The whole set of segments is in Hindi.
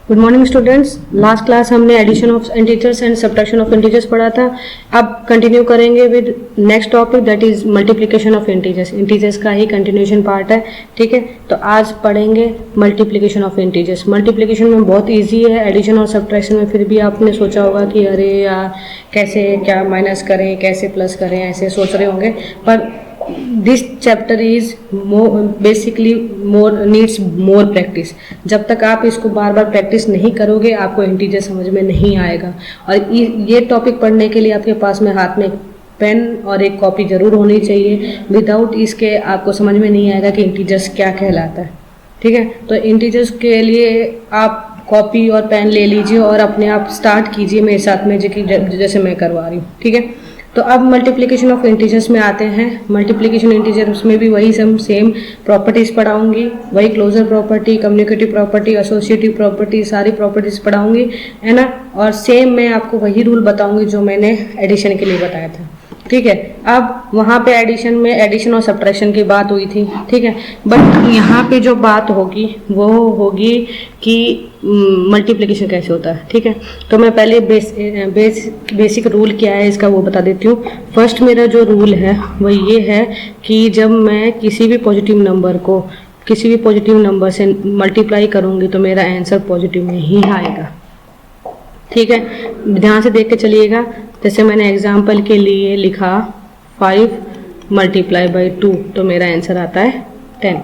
Good morning students. Last class हमने addition of integers and subtraction of integers पढ़ा था। अब कंटिन्यू करेंगे with next topic that is multiplication of integers. Integers का ही कंटिन्यूशन पार्ट है, ठीक है। तो आज पढ़ेंगे मल्टीप्लिकेशन ऑफ इंटीजर्स। मल्टीप्लिकेशन में बहुत इजी है, एडिशन और सब्ट्रैक्शन में फिर भी आपने सोचा होगा कि अरे यार कैसे क्या माइनस करें, कैसे प्लस करें, ऐसे सोच रहे होंगे। पर this chapter is basically needs more practice. जब तक आप इसको बार बार प्रैक्टिस नहीं करोगे आपको इंटीजर समझ में नहीं आएगा। और ये टॉपिक पढ़ने के लिए आपके पास में हाथ में पेन और एक कॉपी जरूर होनी चाहिए। विदाउट इसके आपको समझ में नहीं आएगा कि इंटीजर्स क्या कहलाता है, ठीक है। तो इंटीजर्स के लिए आप कॉपी और पेन ले लीजिए और अपने आप स्टार्ट कीजिए मेरे साथ में, जैसे मैं करवा रही हूँ, ठीक है। तो अब मल्टीप्लिकेशन ऑफ इंटीजर्स में आते हैं। मल्टीप्लिकेशन इंटीजर्स में भी वही सेम प्रॉपर्टीज पढ़ाऊंगी, वही closure property, commutative property, associative property, सारी प्रॉपर्टीज पढ़ाऊंगी, है ना। और सेम मैं आपको वही रूल बताऊंगी जो मैंने एडिशन के लिए बताया था, ठीक है। अब वहाँ पे एडिशन में एडिशन और सब्ट्रैक्शन की बात हुई थी, ठीक है। बट यहाँ पे जो बात होगी वो होगी कि मल्टीप्लिकेशन कैसे होता है, ठीक है। तो मैं पहले बेसिक रूल क्या है इसका वो बता देती हूँ। फर्स्ट मेरा जो रूल है वो ये है कि जब मैं किसी भी पॉजिटिव नंबर से मल्टीप्लाई करूँगी तो मेरा आंसर पॉजिटिव में ही आएगा, ठीक है। ध्यान से देख के चलिएगा। जैसे मैंने एग्जाम्पल के लिए लिखा 5 मल्टीप्लाई बाई 2 तो मेरा आंसर आता है 10।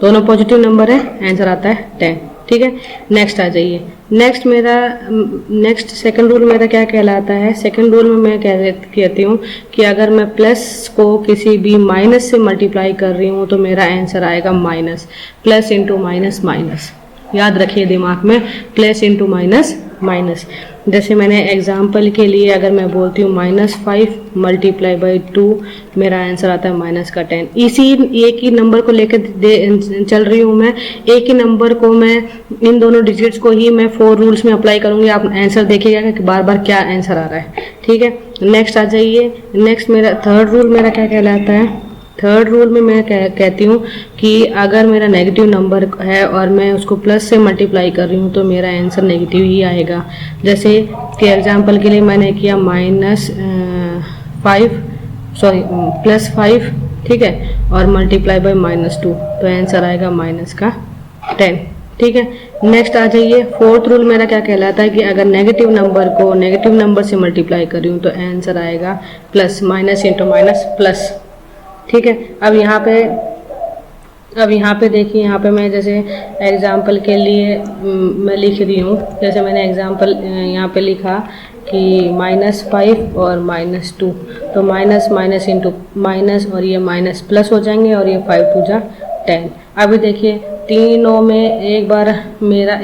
दोनों पॉजिटिव नंबर है, आंसर आता है 10, ठीक है। नेक्स्ट आ जाइए। नेक्स्ट सेकंड रूल मेरा क्या कहलाता है। सेकंड रूल में मैं कहती हूँ कि अगर मैं प्लस को किसी भी माइनस से मल्टीप्लाई कर रही हूँ तो मेरा आंसर आएगा minus. Plus into minus minus, याद रखिए दिमाग में, प्लस इंटू माइनस माइनस। जैसे मैंने एग्जाम्पल के लिए अगर मैं बोलती हूँ -5 मल्टीप्लाई बाई 2 मेरा आंसर आता है माइनस का 10। इसी एक ही नंबर को लेकर चल रही हूँ मैं। एक ही नंबर को मैं इन दोनों डिजिट्स को ही मैं 4 रूल्स में अप्लाई करूँगी। आप आंसर देखिएगा कि बार बार क्या आंसर आ रहा है, ठीक है। नेक्स्ट आ जाइए। नेक्स्ट मेरा थर्ड रूल मेरा क्या कहलाता है। थर्ड रूल में मैं कहती हूँ कि अगर मेरा नेगेटिव नंबर है और मैं उसको प्लस से मल्टीप्लाई कर रही हूँ तो मेरा आंसर नेगेटिव ही आएगा। जैसे कि एग्जांपल के लिए मैंने किया +5, ठीक है, और मल्टीप्लाई बाय -2 तो आंसर आएगा माइनस का 10, ठीक है। नेक्स्ट आ जाइए। फोर्थ रूल मेरा क्या कहलाता है कि अगर नेगेटिव नंबर को नेगेटिव नंबर से मल्टीप्लाई कर रही हूँ तो आंसर आएगा plus, minus into minus plus, ठीक है। अब यहाँ पे देखिए, यहाँ पे मैं जैसे एग्जाम्पल के लिए मैं लिख रही हूँ। जैसे मैंने एग्जाम्पल यहाँ पे लिखा कि -5 और -2 तो माइनस माइनस इंटू माइनस और ये माइनस प्लस हो जाएंगे और ये 5 2 जा 10। अभी देखिए तीनों में एक बार मेरा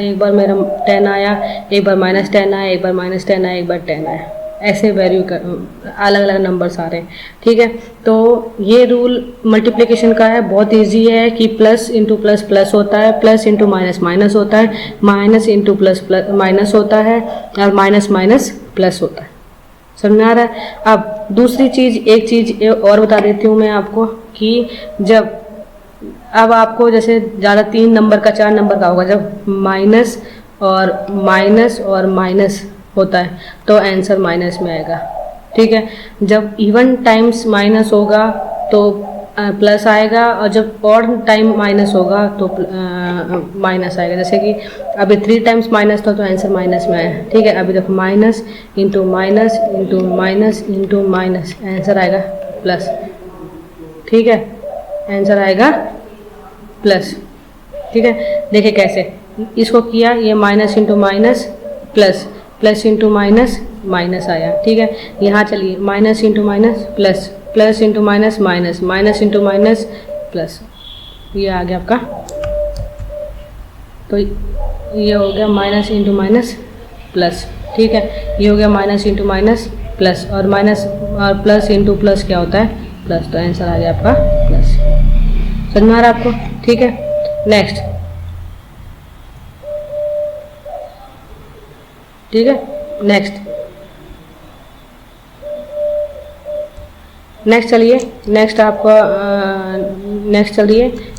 10 आया, एक बार -10 आया, एक बार -10 आया, एक बार 10 आया। ऐसे वैल्यू का अलग अलग नंबर्स आ रहे हैं, ठीक है। तो ये रूल मल्टीप्लिकेशन का है, बहुत इजी है कि प्लस इंटू प्लस प्लस होता है, प्लस इंटू माइनस माइनस होता है, minus into plus plus minus होता है और माइनस माइनस प्लस होता है। समझ में आ रहा है। अब दूसरी चीज़, एक चीज़ और बता देती हूँ मैं आपको कि जब अब आपको जैसे ज़्यादा 3 नंबर का 4 नंबर का होगा, जब माइनस और माइनस होता है तो आंसर माइनस में आएगा, ठीक है। जब इवन टाइम्स माइनस होगा तो प्लस आएगा और जब ऑड टाइम माइनस होगा तो माइनस आएगा। जैसे कि अभी 3 टाइम्स माइनस था तो आंसर माइनस में आया, ठीक है। अभी देखो minus into minus into minus into minus answer आएगा प्लस, ठीक है, आंसर आएगा प्लस, ठीक है। देखिए कैसे इसको किया, ये minus into minus plus, plus into minus minus आया, ठीक है। यहाँ चलिए minus into minus plus, plus into minus minus, minus into minus plus, ये आ गया आपका। तो ये हो गया माइनस इंटू माइनस प्लस, ठीक है। ये हो गया माइनस इंटू माइनस प्लस, और माइनस और प्लस इंटू प्लस क्या होता है प्लस, तो आंसर आ गया आपका प्लस। समझ में आ रहा है आपको, ठीक है। नेक्स्ट, ठीक है। नेक्स्ट चलिए।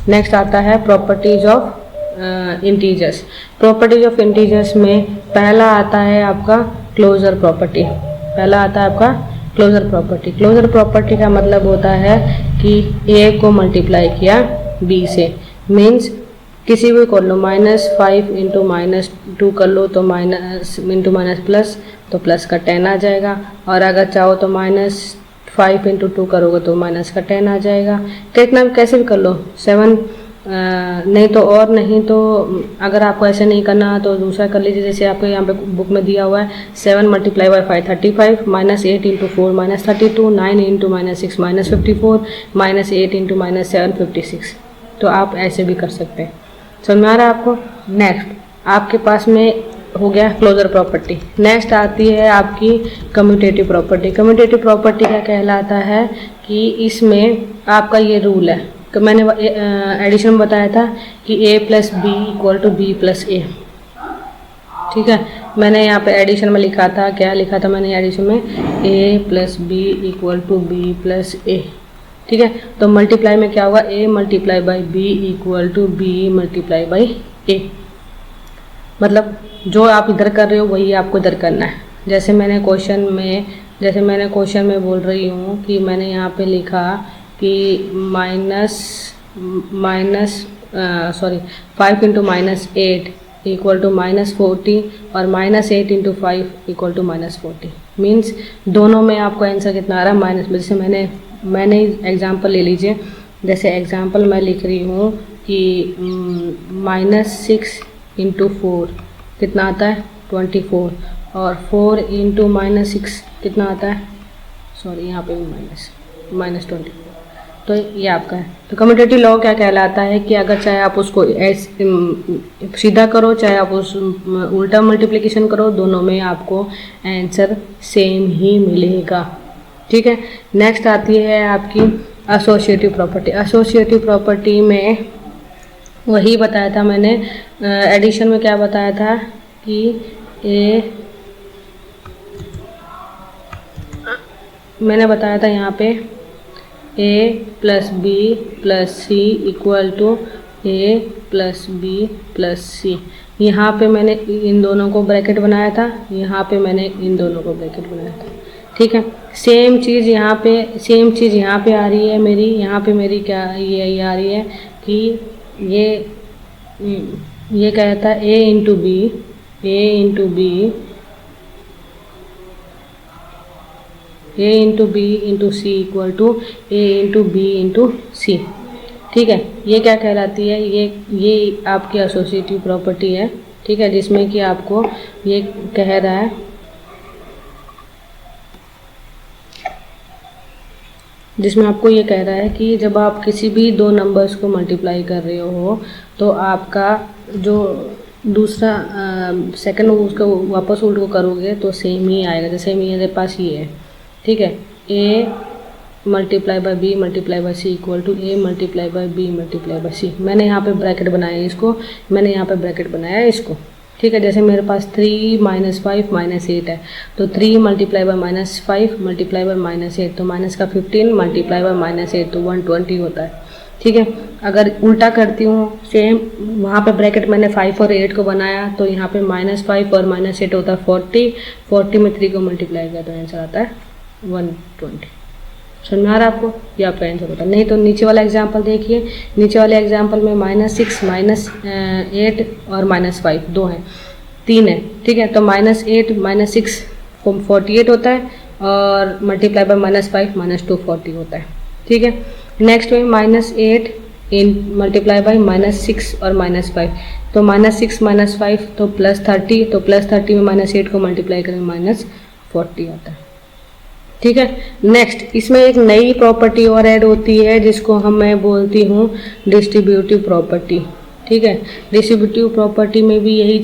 नेक्स्ट आता है properties of integers. Properties of integers में पहला आता है आपका क्लोजर प्रॉपर्टी। पहला आता है आपका क्लोजर प्रॉपर्टी। क्लोजर प्रॉपर्टी का मतलब होता है कि ए को मल्टीप्लाई किया बी से, मीन्स किसी भी कर लो, -5 इंटू -2 कर लो तो माइनस इंटू माइनस प्लस, तो प्लस का 10 आ जाएगा। और अगर चाहो तो -5 इंटू 2 करोगे तो माइनस का 10 आ जाएगा। कितना कैसे भी कर लो, 7 नहीं तो, और नहीं तो अगर आपको ऐसे नहीं करना तो दूसरा कर लीजिए, जैसे आपको यहाँ पे बुक में दिया हुआ है 7 multiply by 5 35, -8 into 4 -32, 9 into -6 -54, -8 into -7 56। तो आप ऐसे भी कर सकते हैं। समझ में आ रहा है आपको। नेक्स्ट आपके पास में हो गया क्लोजर प्रॉपर्टी। नेक्स्ट आती है आपकी कम्यूटेटिव प्रॉपर्टी। कम्यूटेटिव प्रॉपर्टी क्या कहलाता है कि इसमें आपका ये रूल है, तो मैंने एडिशन में बताया था कि a plus b equal to b plus a. ठीक है, मैंने यहाँ पे एडिशन में लिखा था, क्या लिखा था मैंने एडिशन में, a plus b equal to b plus a. ठीक है, तो मल्टीप्लाई में क्या होगा, a multiply by b equal to b multiply by a. मतलब जो आप इधर कर रहे हो वही आपको इधर करना है। जैसे मैंने क्वेश्चन में बोल रही हूँ कि मैंने यहाँ पे लिखा कि 5 इंटू -8 इक्वल टू -40 और -8 इंटू 5 इक्वल टू -40। मीन्स दोनों में आपको आंसर कितना आ रहा है, माइनस। जैसे मैंने एग्जांपल ले लीजिए, जैसे एग्जांपल मैं लिख रही हूँ कि -6 इंटू 4 कितना आता है 24, और 4 इंटू -6 कितना आता है, सॉरी यहाँ पे भी -24। तो ये आपका है। तो कम्यूटेटिव लॉ क्या कहलाता है कि अगर चाहे आप उसको सीधा करो, चाहे आप उस उल्टा मल्टीप्लिकेशन करो, दोनों में आपको आंसर सेम ही मिलेगा। ठीक है, नेक्स्ट आती है आपकी एसोसिएटिव प्रॉपर्टी। एसोसिएटिव प्रॉपर्टी में वही बताया था मैंने, एडिशन में क्या बताया था कि मैंने बताया था यहाँ पे a plus b plus c equal to a plus b plus c. यहाँ पे मैंने इन दोनों को ब्रैकेट बनाया था, यहाँ पे मैंने इन दोनों को ब्रैकेट बनाया था। ठीक है, सेम चीज़ यहाँ पे आ रही है मेरी, यहाँ पे मेरी क्या ये आ रही है कि ये कहता है a into b into c equal to a into b into c. ठीक है, ये क्या कहलाती है, ये आपकी एसोसिएटिव प्रॉपर्टी है। ठीक है, जिसमें कि आपको ये कह रहा है, कि जब आप किसी भी दो नंबर्स को मल्टीप्लाई कर रहे हो तो आपका जो दूसरा सेकंड उसको वापस उल्ट को करोगे तो सेम ही आएगा। जैसे मेरे पास ये है, ठीक है, a multiply by b multiply by c equal to a multiply by b multiply by c. मैंने यहाँ पे ब्रैकेट बनाया इसको, ठीक है। जैसे मेरे पास 3 -5 -8 है, तो 3 मल्टीप्लाई बाई -5 मल्टीप्लाई बाई -8, तो माइनस का 15 मल्टीप्लाई बाई -8 तो 120 होता है। ठीक है, अगर उल्टा करती हूँ सेम, वहाँ पे ब्रैकेट मैंने 5 और 8 को बनाया, तो यहाँ पे -5 और -8 होता है 40 में 3 को मल्टीप्लाई किया तो आंसर आता है 120। समझ में आ रहा है आपको, ये आपका आंसर होता है। नहीं तो नीचे वाला एग्जांपल देखिए, नीचे वाले एग्जांपल में -6 -8 और -5 दो हैं, 3 है। ठीक है, तो -8 -6 48 होता है और मल्टीप्लाई बाय -5 -2 40 होता है। ठीक है, नेक्स्ट में -8 मल्टीप्लाई बाय -6 और -5, तो -6 -5 तो +30, तो +30 में -8 को मल्टीप्लाई करें -40 आता है। ठीक है, नेक्स्ट इसमें एक नई प्रॉपर्टी और ऐड होती है जिसको मैं बोलती हूँ डिस्ट्रीब्यूटिव प्रॉपर्टी। ठीक है, डिस्ट्रीब्यूटिव प्रॉपर्टी में भी यही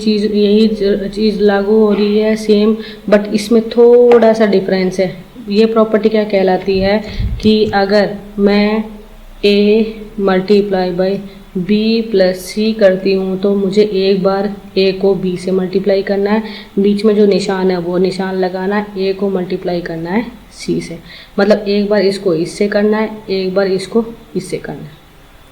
चीज़ लागू हो रही है सेम, बट इसमें थोड़ा सा डिफरेंस है। ये प्रॉपर्टी क्या कहलाती है कि अगर मैं a multiply by b plus c करती हूँ तो मुझे एक बार a को b से मल्टीप्लाई करना है, बीच में जो निशान है वो निशान लगाना है, a को मल्टीप्लाई करना है c से। मतलब एक बार इसको इससे करना है, एक बार इसको इससे करना है।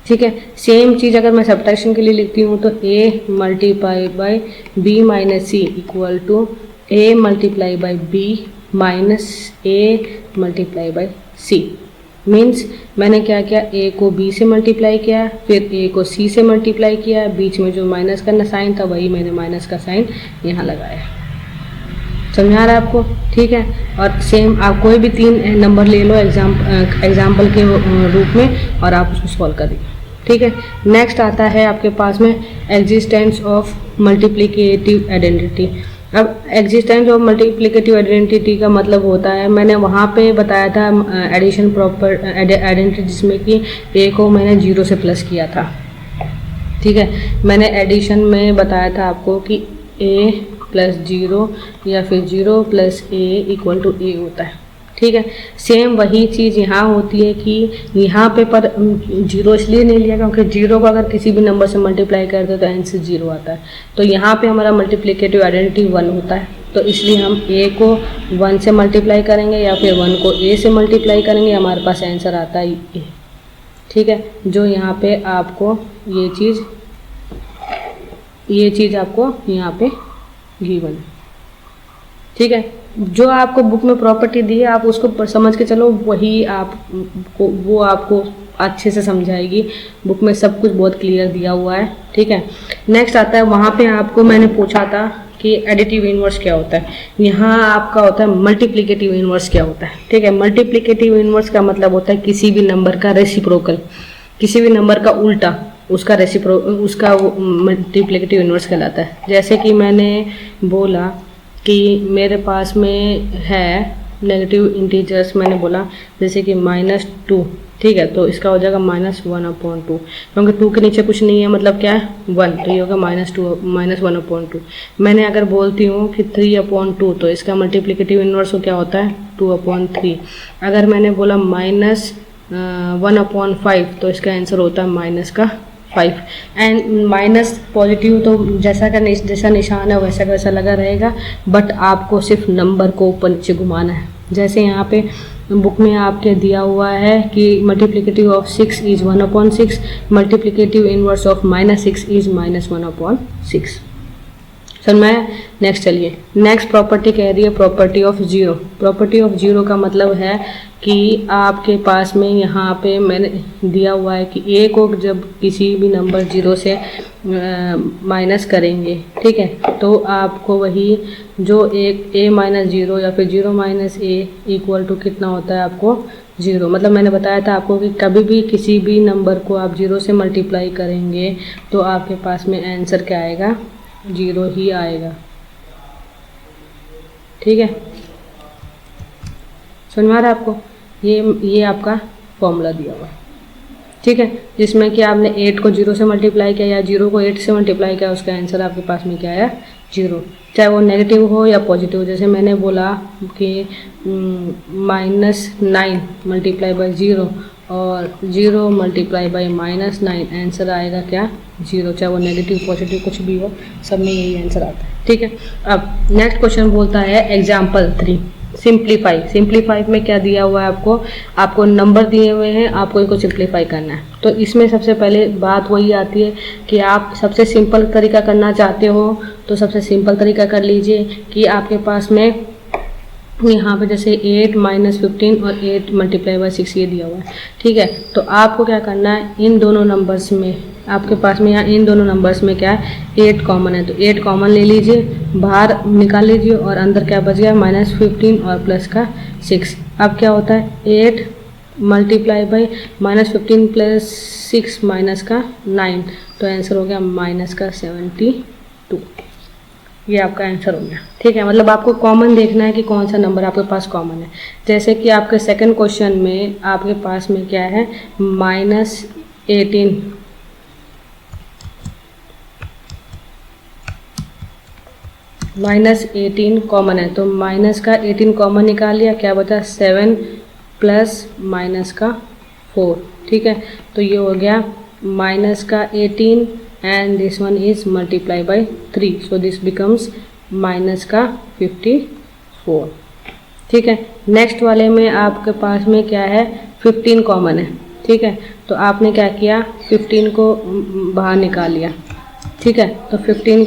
ठीक है। सेम चीज़ अगर मैं सब्ट्रैक्शन के लिए लिखती हूँ तो a multiply by b minus c equal to a multiply by b minus a multiply by c. Means मैंने क्या किया, a को b से मल्टीप्लाई किया, फिर a को c से मल्टीप्लाई किया, बीच में जो माइनस का साइन था वही मैंने माइनस का साइन यहाँ लगाया। समझा रहा है आपको? ठीक है। और सेम आप कोई भी 3 नंबर ले लो एग्जाम्पल के रूप में और आप उसको सॉल्व करिए। ठीक है। नेक्स्ट आता है आपके पास में एग्जिस्टेंस ऑफ मल्टीप्लिकेटिव आइडेंटिटी। अब एग्जिस्टेंस ऑफ मल्टीप्लिकेटिव आइडेंटिटी का मतलब होता है, मैंने वहाँ पे बताया था एडिशन प्रॉपर आइडेंटिटी जिसमें कि a को मैंने 0 से प्लस किया था। ठीक है। मैंने एडिशन में बताया था आपको कि a प्लस 0 या फिर 0 plus a equal to a होता है। ठीक है। सेम वही चीज़ यहाँ होती है कि यहाँ पे पर 0 इसलिए नहीं लिया क्योंकि 0 को अगर किसी भी नंबर से मल्टीप्लाई करते हैं तो आंसर 0 आता है। तो यहाँ पे हमारा मल्टीप्लिकेटिव आइडेंटिटी 1 होता है, तो इसलिए हम a को 1 से मल्टीप्लाई करेंगे या फिर 1 को a से मल्टीप्लाई करेंगे, हमारे पास आंसर आता है a। ठीक है। जो यहाँ पे आपको ये चीज़ आपको यहाँ पे गिवन। ठीक है। जो आपको बुक में प्रॉपर्टी दी है आप उसको समझ के चलो, वही आपको अच्छे से समझाएगी। बुक में सब कुछ बहुत क्लियर दिया हुआ है। ठीक है। नेक्स्ट आता है, वहाँ पे आपको मैंने पूछा था कि एडिटिव इनवर्स क्या होता है। यहाँ आपका होता है मल्टीप्लिकेटिव इनवर्स क्या होता है। ठीक है। मल्टीप्लिकेटिव इनवर्स का मतलब होता है किसी भी नंबर का रेसिप्रोकल, किसी भी नंबर का उल्टा, उसका मल्टीप्लिकेटिव इनवर्स कहलाता है। जैसे कि मैंने बोला कि मेरे पास में है नेगेटिव इंटीजर्स, मैंने बोला जैसे कि -2। ठीक है। तो इसका हो जाएगा -1/2, क्योंकि 2 के नीचे कुछ नहीं है, मतलब क्या है 1, तो ये होगा -1/2। मैंने अगर बोलती हूँ कि 3/2 तो इसका मल्टीप्लिकेटिव इनवर्स क्या होता है 2/3। अगर मैंने बोला -1/5 तो इसका आंसर होता है -5। एंड माइनस पॉजिटिव तो जैसा निशान है वैसा वैसा लगा रहेगा, बट आपको सिर्फ नंबर को ऊपर नीचे घुमाना है। जैसे यहाँ पे बुक में आपके दिया हुआ है कि multiplicative of 6 is 1/6, multiplicative inverse of -6 is -1/6। Sir मैं नेक्स्ट चलिए, नेक्स्ट प्रॉपर्टी कह रही है property of zero. Property of zero का मतलब है कि आपके पास में यहाँ पे मैंने दिया हुआ है कि a को जब किसी भी नंबर 0 से माइनस करेंगे, ठीक है, तो आपको वही जो एक a माइनस 0 या फिर 0 माइनस a इक्वल टू कितना होता है आपको 0। मतलब मैंने बताया था आपको कि कभी भी किसी भी नंबर को आप 0 से मल्टीप्लाई करेंगे तो आपके पास में आंसर क्या आएगा 0 ही आएगा। ठीक है, समझ में आ रहा है आपको? ये आपका फॉर्मूला दिया हुआ है, ठीक है, जिसमें कि आपने 8 को 0 से मल्टीप्लाई किया या 0 को 8 से मल्टीप्लाई किया, उसका आंसर आपके पास में क्या आया 0, चाहे वो नेगेटिव हो या पॉजिटिव। जैसे मैंने बोला कि -9 मल्टीप्लाई बाई 0 और 0 मल्टीप्लाई बाई -9, आंसर आएगा क्या 0, चाहे वो नेगेटिव पॉजिटिव कुछ भी हो, सब में यही आंसर आता है। ठीक है, अब नेक्स्ट क्वेश्चन बोलता है एग्जाम्पल 3 सिंप्लीफाई। सिंप्लीफाई में क्या दिया हुआ है आपको नंबर दिए हुए हैं, आपको इनको सिंप्लीफाई करना है। तो इसमें सबसे पहले बात वही आती है कि आप सबसे सिंपल तरीका करना चाहते हो तो सबसे सिंपल तरीका कर लीजिए कि आपके पास में यहाँ पे जैसे 8 - 15 और 8 मल्टीप्लाई बाई 6 ये दिया हुआ है। ठीक है, तो आपको क्या करना है, इन दोनों नंबर्स में आपके पास में यहाँ इन दोनों नंबर्स में क्या है 8 कॉमन है, तो 8 कॉमन ले लीजिए, बाहर निकाल लीजिए और अंदर क्या बच गया -15 और प्लस का 6। अब क्या होता है 8 मल्टीप्लाई बाई -15 प्लस 6 माइनस का 9, तो आंसर हो गया -72। ये आपका आंसर हो गया। ठीक है, मतलब आपको कॉमन देखना है कि कौन सा नंबर आपके पास कॉमन है। जैसे कि आपके सेकंड क्वेश्चन में आपके पास में क्या है -18 -18 कॉमन है, तो माइनस का 18 कॉमन निकाल लिया, क्या बचा 7 प्लस माइनस का 4। ठीक है, तो ये हो गया माइनस का 18 and this one is multiply by 3, so this becomes minus का 54। ठीक है, नेक्स्ट वाले में आपके पास में क्या है 15 कॉमन है। ठीक है, तो आपने क्या किया, 15 को बाहर निकाल लिया, ठीक है। तो 15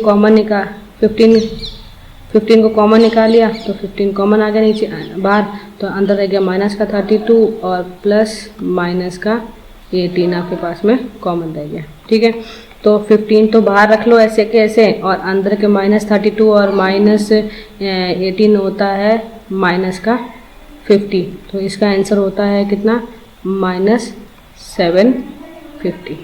को कॉमन निकाल लिया, तो 15 कॉमन आ गया नीचे बाहर, तो अंदर रह गया माइनस का 32 और प्लस माइनस का 18 आपके पास में कॉमन रह गया, ठीक है। तो 15 तो बाहर रख लो ऐसे के ऐसे, और अंदर के -32 और -18 होता है माइनस का 50, तो इसका आंसर होता है कितना, -750।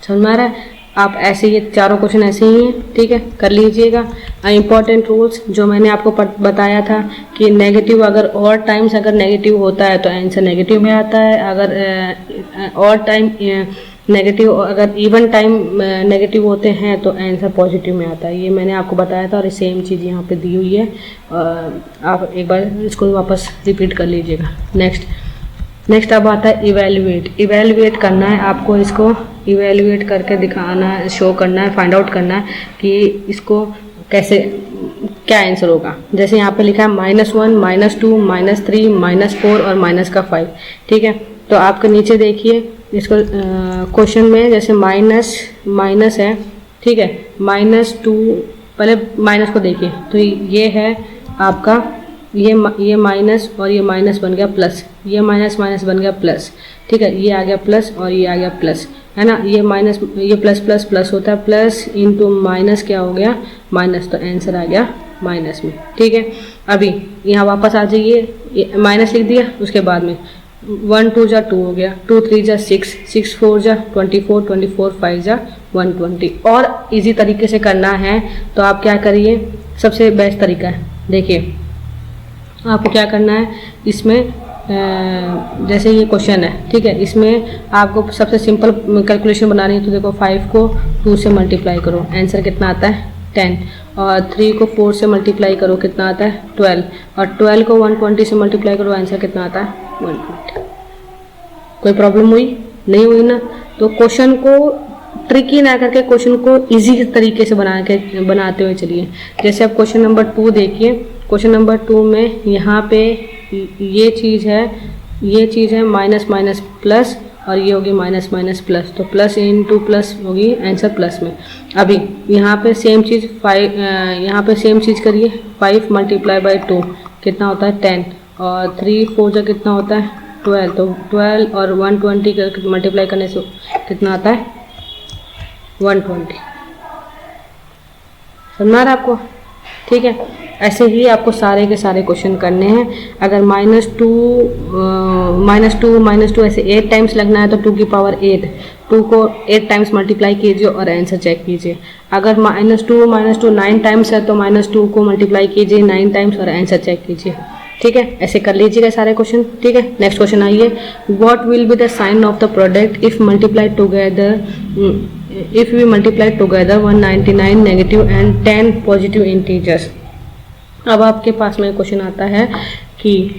समझ में आ रहा है। आप ऐसे ये चारों क्वेश्चन ऐसे ही हैं, ठीक है, कर लीजिएगा। इम्पॉर्टेंट रूल्स जो मैंने आपको बताया था कि नेगेटिव अगर और टाइम्स अगर नेगेटिव होता है तो आंसर नेगेटिव में आता है, अगर और टाइम नेगेटिव, अगर इवन टाइम नेगेटिव होते हैं तो आंसर पॉजिटिव में आता है। ये मैंने आपको बताया था और सेम चीज़ यहाँ पे दी हुई है, आप एक बार इसको वापस रिपीट कर लीजिएगा। नेक्स्ट अब आता है इवेल्युएट करना है आपको, इसको इवेल्युएट करके दिखाना है, शो करना है, फाइंड आउट करना है कि इसको कैसे क्या आंसर होगा। जैसे यहाँ पे लिखा है -1, -2, -3, -4 और -5, ठीक है। तो आपके नीचे देखिए इसको क्वेश्चन में जैसे माइनस है, ठीक है, -2, पहले माइनस को देखिए, तो ये है आपका ये माइनस और ये माइनस बन गया प्लस, ये माइनस बन गया प्लस, ठीक है, ये आ गया प्लस और ये आ गया प्लस, है ना। ये माइनस, ये प्लस प्लस प्लस होता है, प्लस इंटू माइनस क्या हो गया, माइनस, तो आंसर आ गया माइनस में, ठीक है। अभी यहाँ वापस आ जाइए, माइनस लिख दिया, उसके बाद में 1 2 जा 2 हो गया, 2 3 जा 6, 6 4 जा 24, 24 5 जा 120। और इजी तरीके से करना है तो आप क्या करिए, सबसे बेस्ट तरीका है, देखिए आपको क्या करना है इसमें, जैसे ये क्वेश्चन है, ठीक है, इसमें आपको सबसे सिंपल कैलकुलेशन बनानी है। तो देखो 5 को 2 से मल्टीप्लाई करो, आंसर कितना आता है 10, और 3 को 4 से मल्टीप्लाई करो, कितना आता है 12, और 12 को 120 से मल्टीप्लाई करो, आंसर कितना आता है 120। कोई प्रॉब्लम हुई? नहीं हुई ना। तो क्वेश्चन को ट्रिकी ना करके क्वेश्चन को इजी तरीके से बनाते हुए चलिए। जैसे अब क्वेश्चन नंबर 2 देखिए, क्वेश्चन नंबर 2 में यहाँ पे ये चीज़ है माइनस माइनस प्लस, और ये होगी माइनस माइनस प्लस, तो प्लस इंटू प्लस होगी, आंसर प्लस में। अभी यहाँ पे सेम चीज़ यहाँ पे सेम चीज़ करिए, 5 मल्टीप्लाई बाई 2 कितना होता है 10, और 3 4 जा कितना होता है 12, तो 12 और 120 मल्टीप्लाई करने से कितना आता है 120। समझ रहा आपको? ठीक है, ऐसे ही आपको सारे के सारे क्वेश्चन करने हैं। अगर -2 ऐसे 8 टाइम्स लगना है तो 2 की पावर 8, 2 को 8 टाइम्स मल्टीप्लाई कीजिए और आंसर चेक कीजिए। अगर -2 9 टाइम्स है तो -2 को मल्टीप्लाई कीजिए 9 टाइम्स और आंसर चेक कीजिए। ठीक है, ऐसे कर लीजिएगा सारे क्वेश्चन। ठीक है, नेक्स्ट क्वेश्चन आइए, what will be the sign of the product if multiply together, if we multiply together 199 negative and 10 positive integers. अब आपके पास में क्वेश्चन आता है कि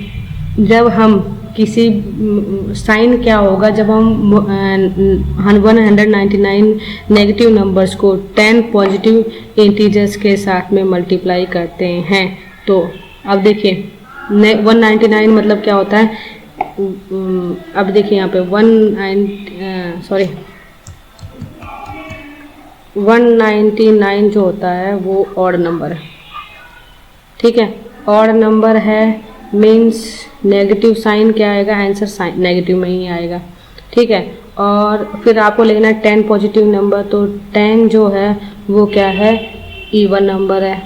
जब हम किसी साइन क्या होगा जब हम 199 नेगेटिव नंबर्स को 10 पॉजिटिव इंटीजर्स के साथ में मल्टीप्लाई करते हैं। तो अब देखिए 199 मतलब क्या होता है, अब देखिए यहाँ पे 199 जो होता है वो ऑड नंबर है। ठीक है, ऑड नंबर है मीन्स नेगेटिव साइन क्या आएगा, आंसर साइन नेगेटिव में ही आएगा। ठीक है, और फिर आपको लेना है 10 पॉजिटिव नंबर, तो 10 जो है वो क्या है, इवन नंबर है,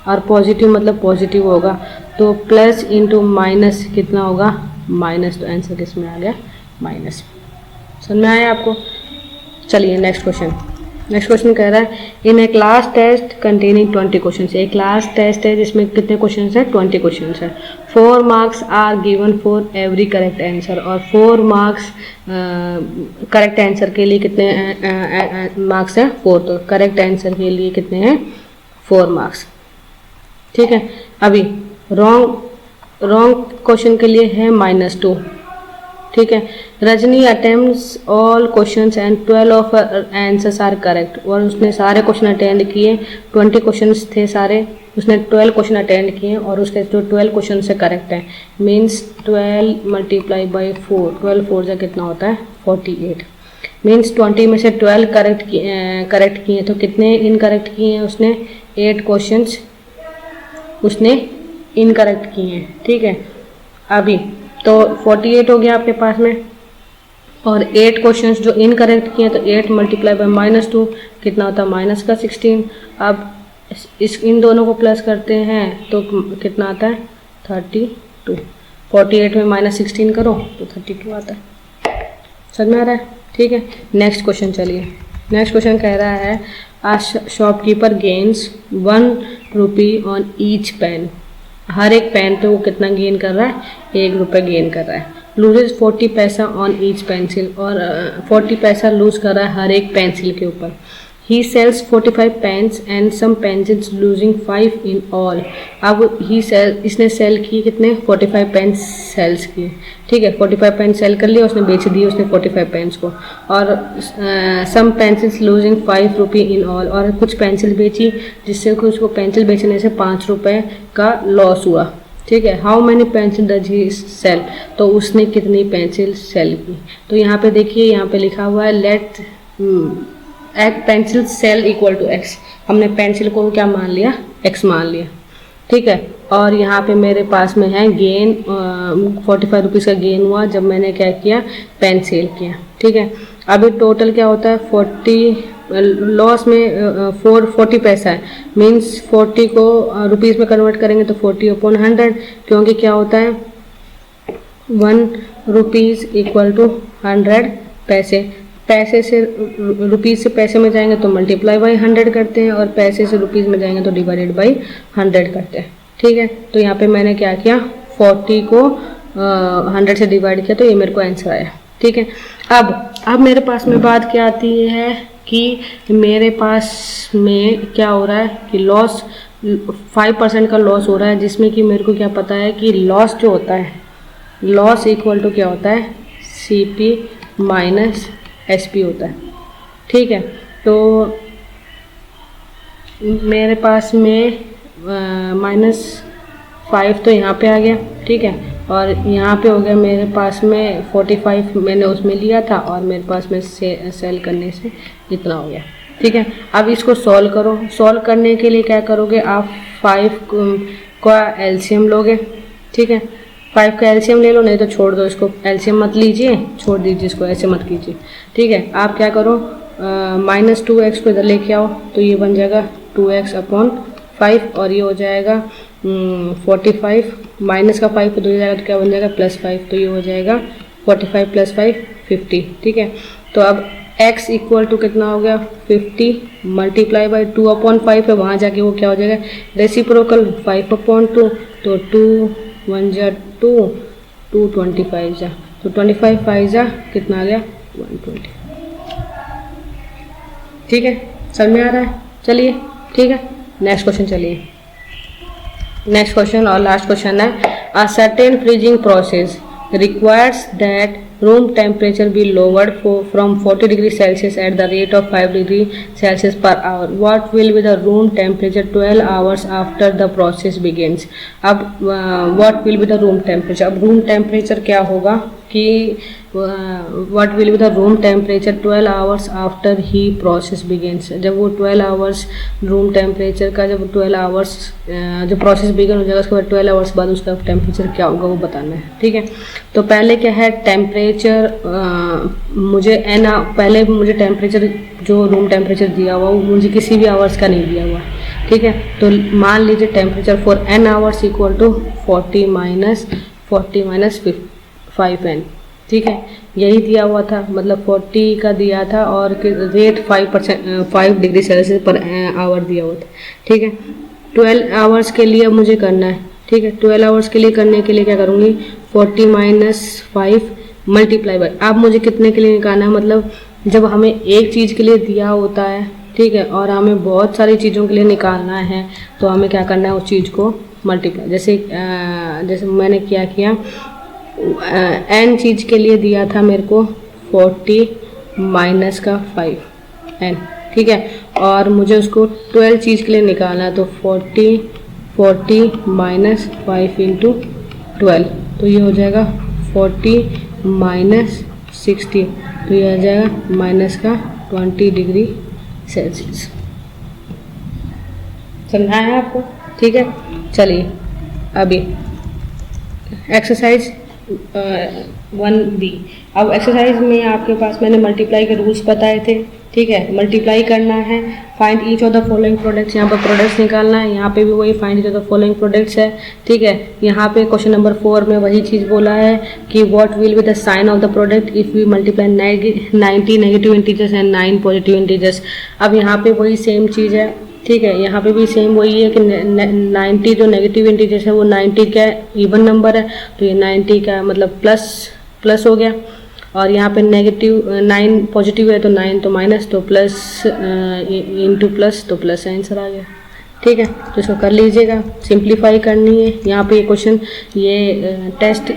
और पॉजिटिव मतलब पॉजिटिव होगा, तो प्लस इंटू माइनस कितना होगा, माइनस, तो आंसर किस में आ गया, माइनस। समझ में आया आपको? चलिए नेक्स्ट क्वेश्चन। नेक्स्ट क्वेश्चन कह रहा है in a class test containing 20 question. एक क्लास टेस्ट है जिसमें कितने क्वेश्चन है, 20 क्वेश्चन है। 4 marks are given for every correct answer, और 4 मार्क्स करेक्ट आंसर के लिए कितने मार्क्स है, 4, तो करेक्ट आंसर के लिए कितने हैं, 4 मार्क्स। ठीक है, अभी रॉन्ग क्वेश्चन के लिए है -2। ठीक है, Rajni attempts all questions and 12 of answers are correct, और उसने सारे क्वेश्चन अटेंड किए, 20 क्वेश्चंस थे सारे, उसने 12 क्वेश्चन अटेंड किए और उसके जो 12 क्वेश्चन से करेक्ट है, मीन्स 12 मल्टीप्लाई बाई 4, 12 4 जा कितना होता है 48, मीन्स 20 में से 12 करेक्ट किए तो कितने इनकरेक्ट किए हैं उसने, 8 क्वेश्चंस उसने इनकरेक्ट किए हैं। ठीक है, अभी तो 48 हो गया आपके पास में, और 8 क्वेश्चंस जो इनकरेक्ट किए तो 8 मल्टीप्लाई बाय -2 कितना होता है माइनस का 16। अब इन दोनों को प्लस करते हैं तो कितना आता है 32। 48 में -16 करो तो 32 आता है। समझ में आ रहा है? ठीक है, नेक्स्ट क्वेश्चन चलिए। नेक्स्ट क्वेश्चन कह रहा है a shopkeeper gains 1 rupee on each pen. हर एक पेन पे वो कितना गेन कर रहा है, 1 रुपये गेन कर रहा है। लूजेज 40 पैसा ऑन ईच पेंसिल, और 40 पैसा लूज कर रहा है हर एक पेंसिल के ऊपर। He sells 45 pens and some pencils losing 5 in all. अब इसने सेल किए कितने 45 पेन्स सेल्स किए। ठीक है, 45 पेन सेल कर लिया उसने, बेच दिए उसने 45 पेन्स को, और some pencils losing 5 rupee in all, और कुछ पेंसिल बेची जिससे कि उसको पेंसिल बेचने से 5 रुपये का लॉस हुआ। ठीक है, how many pencil does he sell, तो उसने कितनी पेंसिल सेल की। तो यहाँ पे देखिए, यहाँ पे लिखा हुआ है let pencil sell equal to X. हमने पेंसिल को क्या मान लिया, एक्स मान लिया। ठीक है, और यहाँ पे मेरे पास में है गेन 45 रुपीज़ का गेन हुआ जब मैंने क्या किया, पेन सेल किया। ठीक है, अभी टोटल क्या होता है 40, लॉस में 40 पैसा है, मीन्स 40 को रुपीज़ में कन्वर्ट करेंगे तो 40/100, क्योंकि क्या होता है 1 रुपीज़ इक्वल टू 100 पैसे। पैसे से रुपीज़ से पैसे में जाएंगे तो मल्टीप्लाई बाई 100 करते हैं, और पैसे से रुपीज़ में जाएंगे तो डिवाइडेड बाई 100 करते हैं। ठीक है, तो यहाँ पे मैंने क्या किया, 40 को 100 से डिवाइड किया तो ये मेरे को आंसर आया। ठीक है, अब मेरे पास में बात क्या आती है कि मेरे पास में क्या हो रहा है कि लॉस 5% का लॉस हो रहा है, जिसमें कि मेरे को क्या पता है कि लॉस जो होता है, लॉस इक्वल टू क्या होता है CP माइनस SP होता है। ठीक है, तो मेरे पास में -5 तो यहाँ पे आ गया। ठीक है, और यहाँ पे हो गया मेरे पास में 45 मैंने उसमें लिया था, और मेरे पास में सेल करने से इतना हो गया। ठीक है, अब इसको सॉल्व करो। सॉल्व करने के लिए क्या करोगे आप, 5 का एलसीएम लोगे। ठीक है, 5 का एलसीएम ले लो, नहीं तो छोड़ दो इसको, एलसीएम मत लीजिए, छोड़ दीजिए इसको, ऐसे मत कीजिए। ठीक है, आप क्या करो -2x को इधर लेके आओ तो ये बन जाएगा 2x/5, और ये हो जाएगा 45, माइनस का 5 को 2 जाएगा तो क्या बन जाएगा +5, तो ये हो जाएगा 45 + 5 50। ठीक है, तो अब x इक्वल टू कितना हो गया 50 मल्टीप्लाई बाई 2/5 है, वहाँ जाके वो क्या हो जाएगा रेसिप्रोकल 5/2, तो 2 1 जा 2, 2 25 जा, तो 25 5 जा कितना आ गया 120। ठीक है, समझ में आ रहा है? चलिए ठीक है, नेक्स्ट क्वेश्चन चलिए। नेक्स्ट क्वेश्चन और लास्ट क्वेश्चन है, a certain freezing process requires that room temperature be lowered from 40 degrees Celsius at the rate of 5 degrees Celsius per hour. What will be the room temperature 12 hours after the process begins? अब what will be the room temperature? अब room temperature क्या होगा कि what will be the room temperature 12 hours after he process begins? जब वो 12 hours room temperature का जब 12 hours जब प्रोसेस बिगन हो जाएगा उसके बाद 12 आवर्स बाद उसका टेम्परेचर क्या होगा वो बताना है। ठीक है, तो पहले क्या है टेम्परेचर, मुझे पहले मुझे टेम्परेचर जो रूम टेम्परेचर दिया हुआ वो मुझे किसी भी आवर्स का नहीं दिया हुआ। ठीक है, तो मान लीजिए temperature for n hours equal to 40 minus 5n। ठीक है, यही दिया हुआ था, मतलब 40 का दिया था और rate 5 degree Celsius per hour दिया हुआ था। ठीक है, 12 आवर्स के लिए मुझे करना है। ठीक है, 12 आवर्स के लिए करने के लिए क्या करूँगी 40 माइनस 5 मल्टीप्लाई बाय, अब मुझे कितने के लिए निकालना है, मतलब जब हमें एक चीज़ के लिए दिया होता है ठीक है और हमें बहुत सारी चीज़ों के लिए निकालना है तो हमें क्या करना है उस चीज़ को मल्टीप्लाई, जैसे मैंने क्या किया n चीज़ के लिए दिया था मेरे को 40 माइनस का 5n। ठीक है, और मुझे उसको 12 चीज़ के लिए निकालना है तो 40 40 माइनस 5 इंटू 12, तो ये हो जाएगा 40 माइनस 60, तो ये आ जाएगा माइनस का 20 डिग्री सेल्सियस। समझा है आपको? ठीक है, चलिए अभी एक्सरसाइज 1B। अब एक्सरसाइज में आपके पास मैंने मल्टीप्लाई के रूल्स बताए थे। ठीक है, मल्टीप्लाई करना है, find each of the following products, यहाँ पर प्रोडक्ट्स निकालना है। यहाँ पे भी वही find each of the following products है। ठीक है, यहाँ पे क्वेश्चन नंबर 4 में वही चीज़ बोला है कि what will be the sign of the product if we multiply 90 negative integers and 9 positive integers. अब यहाँ पे वही सेम चीज़ है। ठीक है, यहाँ पे भी सेम वही है कि 90 जो नेगेटिव इंटीजर्स है वो 90 का इवन नंबर है, तो ये 90 का मतलब प्लस हो गया। और यहाँ पे नेगेटिव 9 पॉजिटिव है तो 9 तो माइनस, तो प्लस इंटू प्लस तो प्लस आंसर आ गया। ठीक है, तो इसको कर लीजिएगा, सिंप्लीफाई करनी है। यहाँ पे ये क्वेश्चन ये टेस्ट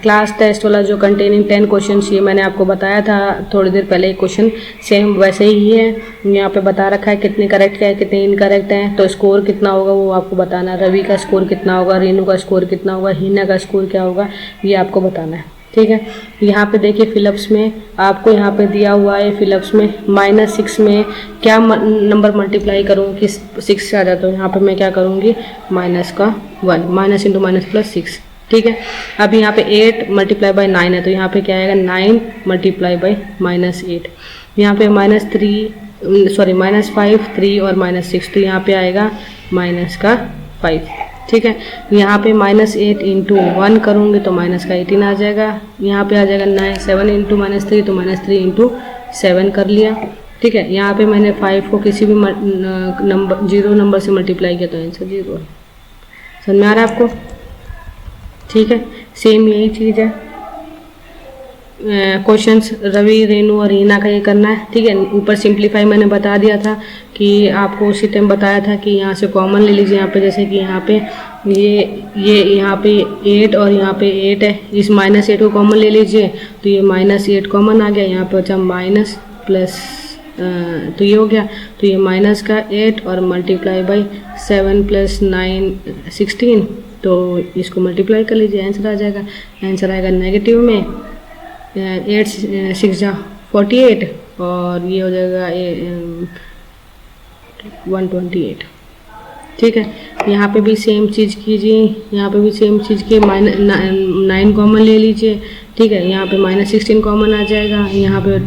क्लास टेस्ट वाला जो कंटेनिंग 10 क्वेश्चन ये मैंने आपको बताया था थोड़ी देर पहले। क्वेश्चन सेम वैसे ही है, यहाँ पे बता रखा है कितने करेक्ट है कितने इनकरेक्ट हैं, तो स्कोर कितना होगा वो आपको बताना है। रवि का स्कोर कितना होगा, रेनू का स्कोर कितना होगा, हीना का स्कोर क्या होगा, ये आपको बताना है। ठीक है, यहाँ पे देखिए फिलिप्स में आपको यहाँ पे दिया हुआ है, फिलिप्स में -6 में क्या नंबर मल्टीप्लाई करूँ कि 6 आ जाता है, यहाँ पे मैं क्या करूँगी -1 माइनस इंटू माइनस प्लस 6। ठीक है, अब यहाँ पे 8 मल्टीप्लाई बाई 9 है, तो यहाँ पे क्या आएगा 9 मल्टीप्लाई बाई -8। यहाँ पे -5 3 और -6, तो यहाँ पे आएगा -5। ठीक है, यहाँ पे -8 इंटू 1 करूँगी तो -18 आ जाएगा। यहाँ पे आ जाएगा 7 इंटू -3 तो -3 इंटू 7 कर लिया। ठीक है, यहाँ पे मैंने 5 को किसी भी नंबर 0 नंबर से मल्टीप्लाई किया तो आंसर 0 है। समझ में आ रहा है आपको? ठीक है, सेम यही चीज़ है। क्वेश्चंस रवि, रेनू और हीना का ये करना है। ठीक है, ऊपर सिंप्लीफाई मैंने बता दिया था कि आपको उसी टाइम बताया था कि यहाँ से कॉमन ले लीजिए। यहाँ पे जैसे कि यहाँ पे ये यहाँ पे 8 और यहाँ पे 8 है, इस -8 को कॉमन ले लीजिए तो ये -8 कॉमन आ गया। यहाँ पे बचा माइनस प्लस, तो ये हो गया, तो ये माइनस का 8 और मल्टीप्लाई बाई 7 + 9 16, तो इसको मल्टीप्लाई कर लीजिए, आंसर आ जाएगा। आंसर आएगा नेगेटिव में 8 6 48 और ये हो जाएगा 128। ठीक है, यहाँ पे भी सेम चीज़ कीजिए, यहाँ पे भी सेम चीज़ की -9 कॉमन ले लीजिए। ठीक है, यहाँ पे -16 कॉमन आ जाएगा, यहाँ पे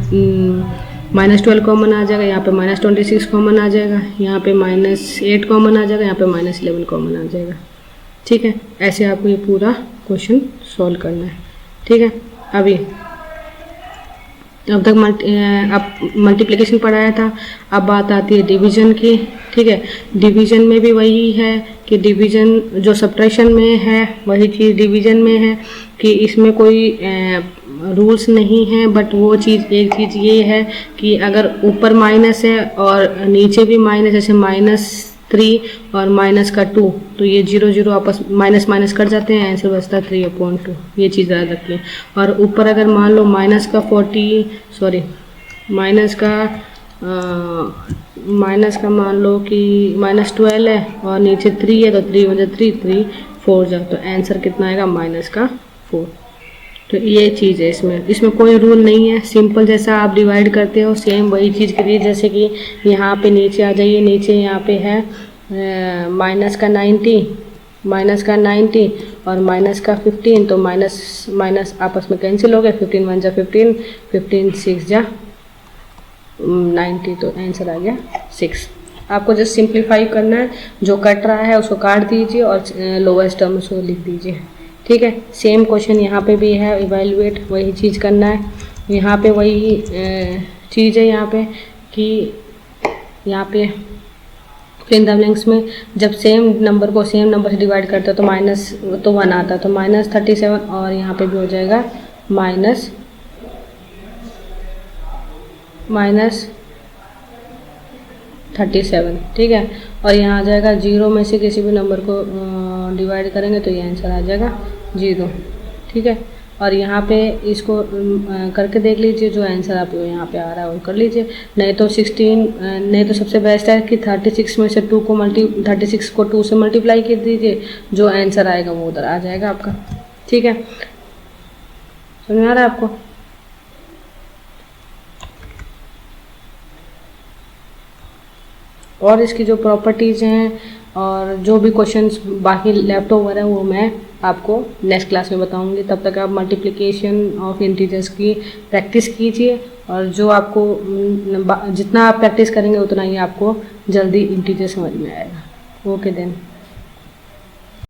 -12 कॉमन आ जाएगा, यहाँ पे -26 कॉमन आ जाएगा, यहाँ पे -8 कॉमन आ जाएगा, यहाँ पे -11 कॉमन आ जाएगा। ठीक है, ऐसे आपको ये पूरा क्वेश्चन सॉल्व करना है। ठीक है, अभी अब तक मल्टीप्लिकेशन पढ़ाया था, अब बात आती है डिवीजन की। ठीक है, डिवीजन में भी वही है कि डिवीजन जो सब्ट्रैक्शन में है वही चीज़ डिवीजन में है कि इसमें कोई रूल्स नहीं है, बट वो चीज़ एक चीज़ ये है कि अगर ऊपर माइनस है और नीचे भी माइनस, जैसे -3 और -2, तो ये 0 0 आपस माइनस कट जाते हैं, आंसर बचता है 3/2। ये चीज़ याद रखिए। और ऊपर अगर मान लो माइनस का मान लो कि -12 है और नीचे 3 है, तो 3 4 जा, तो आंसर कितना आएगा -4। तो ये चीज़ है, इसमें कोई रूल नहीं है, सिंपल जैसा आप डिवाइड करते हो सेम वही चीज़ करिए। जैसे कि यहाँ पे नीचे आ जाइए, नीचे यहाँ पे है माइनस का 90 और -15, तो माइनस आपस में कैंसिल हो गए, 15 1 जा 15, 15 6 जा 90, तो आंसर आ गया 6। आपको जस्ट सिंप्लीफाई करना है, जो कट रहा है उसको काट दीजिए और लोवेस्ट टर्म उसको लिख दीजिए। ठीक है, सेम क्वेश्चन यहाँ पे भी है, इवैल्यूएट वही चीज़ करना है। यहाँ पे वही चीज़ है यहाँ पे कि यहाँ पे फिल इन द ब्लैंक्स में जब सेम नंबर को सेम नंबर से डिवाइड करते हो तो -1 आता है, तो -37 और यहाँ पे भी हो जाएगा -37। ठीक है, और यहाँ आ जाएगा 0 में से किसी भी नंबर को डिवाइड करेंगे तो ये आंसर आ जाएगा 0। ठीक है, और यहाँ पे इसको करके देख लीजिए, जो आंसर आपको यहाँ पे आ रहा है वो कर लीजिए। नहीं तो 16, नहीं तो सबसे बेस्ट है कि 36 में से 36 को 2 से मल्टीप्लाई कर दीजिए, जो आंसर आएगा वो उधर आ जाएगा आपका। ठीक है, समझ में आ रहा है आपको? और इसकी जो प्रॉपर्टीज़ हैं और जो भी क्वेश्चंस बाकी लेफ्ट ओवर है वो मैं आपको नेक्स्ट क्लास में बताऊंगी। तब तक आप मल्टीप्लिकेशन ऑफ इंटीजर्स की प्रैक्टिस कीजिए, और जो आपको जितना आप प्रैक्टिस करेंगे उतना ही आपको जल्दी इंटीजर समझ में आएगा। Okay then.